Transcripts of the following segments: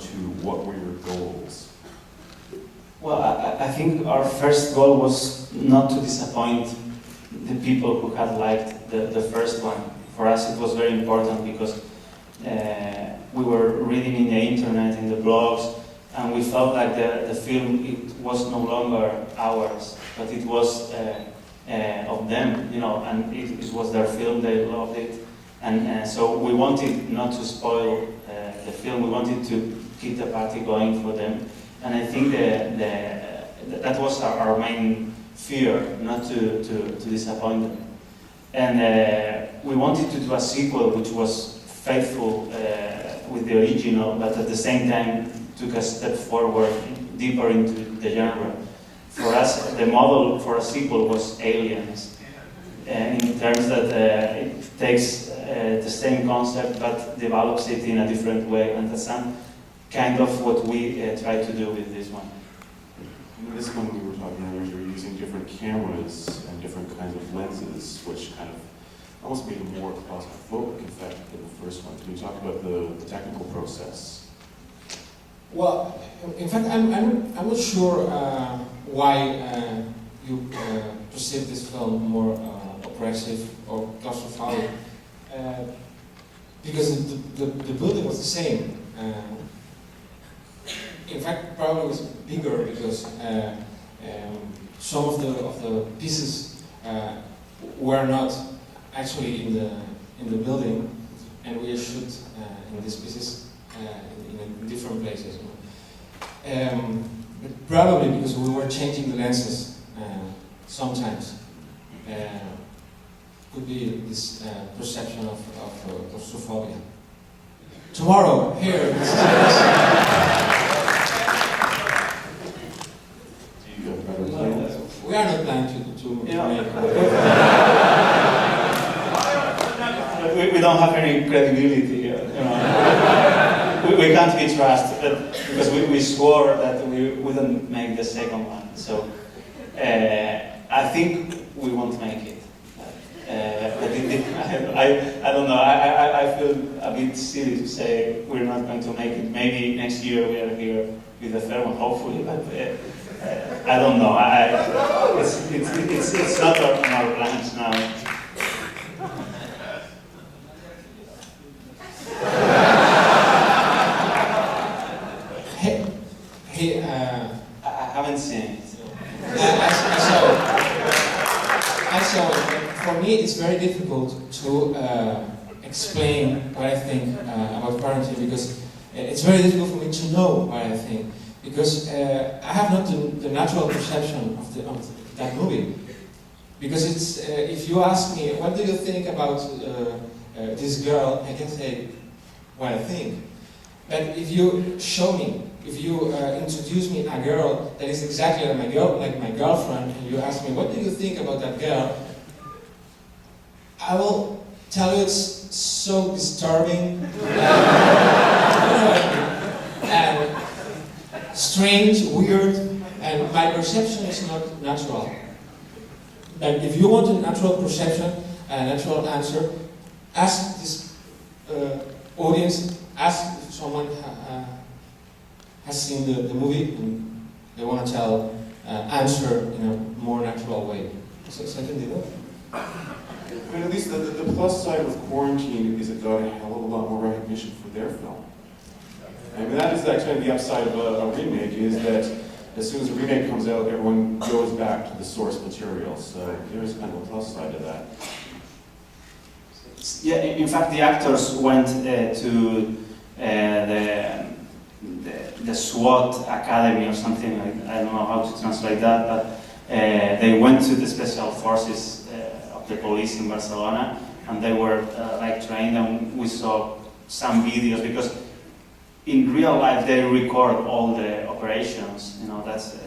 2, what were your goals? Well, I think our first goal was not to disappoint the people who had liked the first one. For us it was very important because we were reading in the internet, in the blogs, and we felt like the film, it was no longer ours, but it was of them, you know, and it was their film, they loved it. And so we wanted not to spoil the film, we wanted to keep the party going for them. And I think that was our main fear, not to disappoint them. And we wanted to do a sequel which was faithful with the original, but at the same time took a step forward, deeper into the genre. For us, the model for a sequel was Aliens, in terms that it takes the same concept but develops it in a different way, and that's kind of what we try to do with this one. In this one we were talking earlier, you were using different cameras and different kinds of lenses, which kind of almost made a more claustrophobic effect than the first one. Can you talk about the technical process? Well, in fact, I'm not sure why you perceive this film more oppressive or claustrophobic, because the building was the same. In fact, probably was bigger because some of the pieces were not actually in the building, and we shoot in these pieces in different places. But probably because we were changing the lenses sometimes. Could be this perception of claustrophobia. Tomorrow, here. We are not planning to make. We don't have any credibility, you know. we can't be trusted because we swore that we wouldn't make the second one. So I think we won't make it. I don't know. I feel a bit silly to say we're not going to make it. Maybe next year we are here with the third one, hopefully. But I don't know. It's not on our plans now. I haven't seen it. I saw it. For me, it's very difficult to explain what I think about quarantine, because it's very difficult for me to know what I think, because I have not the natural perception of that movie. Because it's if you ask me, what do you think about this girl, I can say what I think. But if you show me, if you introduce me a girl that is exactly like my girlfriend, and you ask me, what do you think about that girl? I will tell you it's so disturbing and strange, weird, and my perception is not natural. But if you want a natural perception, a natural answer, ask this audience, ask if someone has seen the movie and they want to answer in a more natural way. So I can do that. I mean, at least the plus side with Quarantine is it got a hell of a lot more recognition for their film. I mean, that is actually the upside of a remake, is that as soon as a remake comes out, everyone goes back to the source material. So there is kind of a plus side to that. Yeah, in fact, the actors went to the SWAT Academy or something, like, I don't know how to translate that, but they went to the special forces of the police in Barcelona, and they were like trained, and we saw some videos, because in real life they record all the operations, you know, that's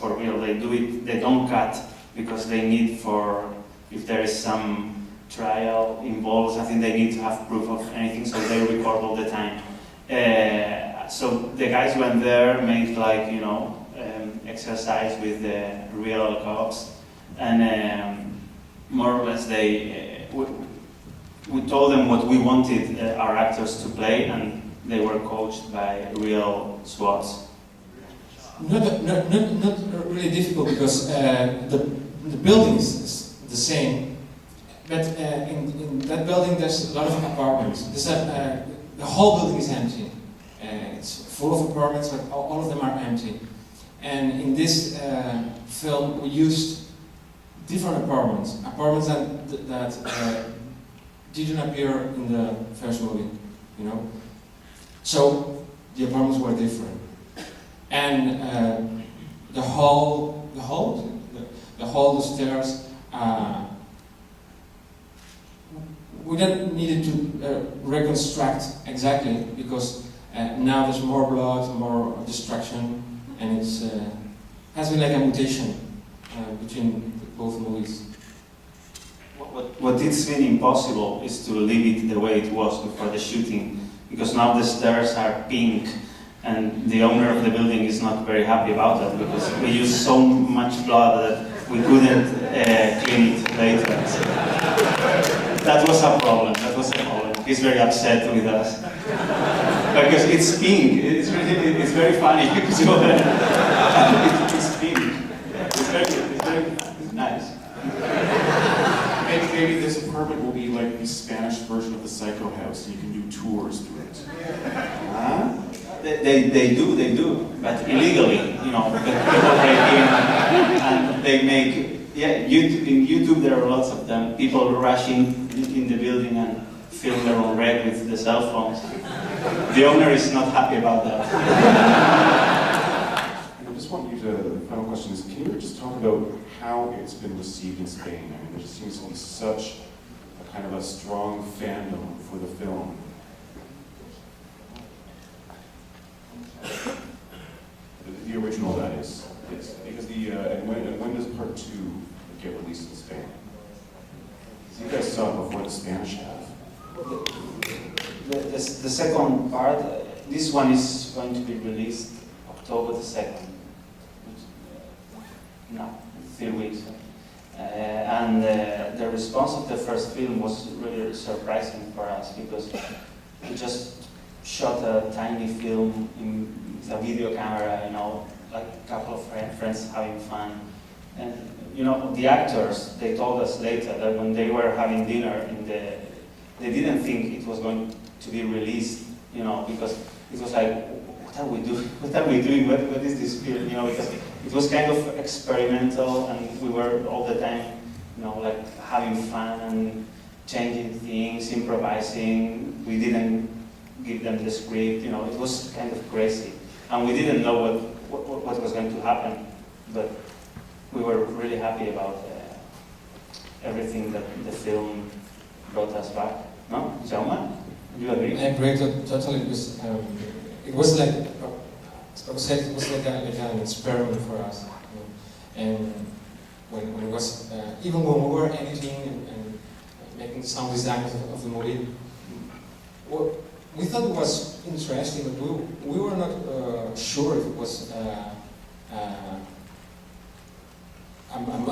for real. They do it, they don't cut, because they need for, if there is some trial involved, I think they need to have proof of anything, so they record all the time. So the guys went there, made like, you know, exercise with the real cops, and more or less they we told them what we wanted our actors to play, and they were coached by real SWATs. Not really difficult because the building is the same, but in that building there's a lot of apartments. The whole building is empty. It's full of apartments, but all of them are empty. And in this film, we used different apartments that didn't appear in the first movie, you know. So the apartments were different, and the hall, the stairs. We don't need to reconstruct exactly because now there's more blood, more destruction, and it's has been like a mutation between both movies. What it's been impossible is to leave it the way it was before the shooting, because now the stairs are pink, and the owner of the building is not very happy about that because we used so much blood that we couldn't clean it later. So that was a problem. He's very upset with us because it's pink. It's very funny because it's pink. It's very nice. Maybe this apartment will be like the Spanish version of the Psycho House, and you can do tours through it. Huh? They do, but illegally, you know, people break in and they make, in YouTube there are lots of them, people rushing in the building and film their own wreck with the cell phones. The owner is not happy about that. I just want you to, the final question is, can you just talk about how it's been received in Spain? I mean, there just seems to be such a kind of a strong fandom for the film. The original, that is. It's because and when does part 2 get released in Spain? So you guys saw it before the Spanish have. The second part, this one is going to be released October the 2nd. No, 3 weeks. And the response of the first film was really surprising for us because we just shot a tiny film with a video camera, you know, like a couple of friends having fun. And, you know, the actors, they told us later that when they were having dinner they didn't think it was going to be released, you know, because it was like, what are we doing? What is this film? You know, because it was kind of experimental and we were all the time, you know, like having fun and changing things, improvising. We didn't give them the script, you know, it was kind of crazy. And we didn't know what was going to happen, but we were really happy about everything that the film brought us back. No? Jaume? Do you agree? I agree totally because it was like, I would say it was like an experiment for us. You know? And when it was, even when we were editing and making sound design of the movie, we thought it was interesting, but we were not sure if it was a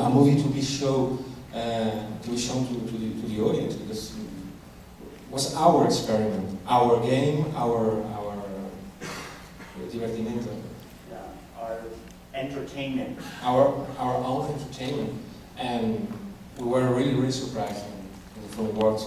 movie to be shown to the audience, because it was our experiment, our game, our divertimento. Yeah, our entertainment. Our own entertainment, and we were really surprised when the film worked.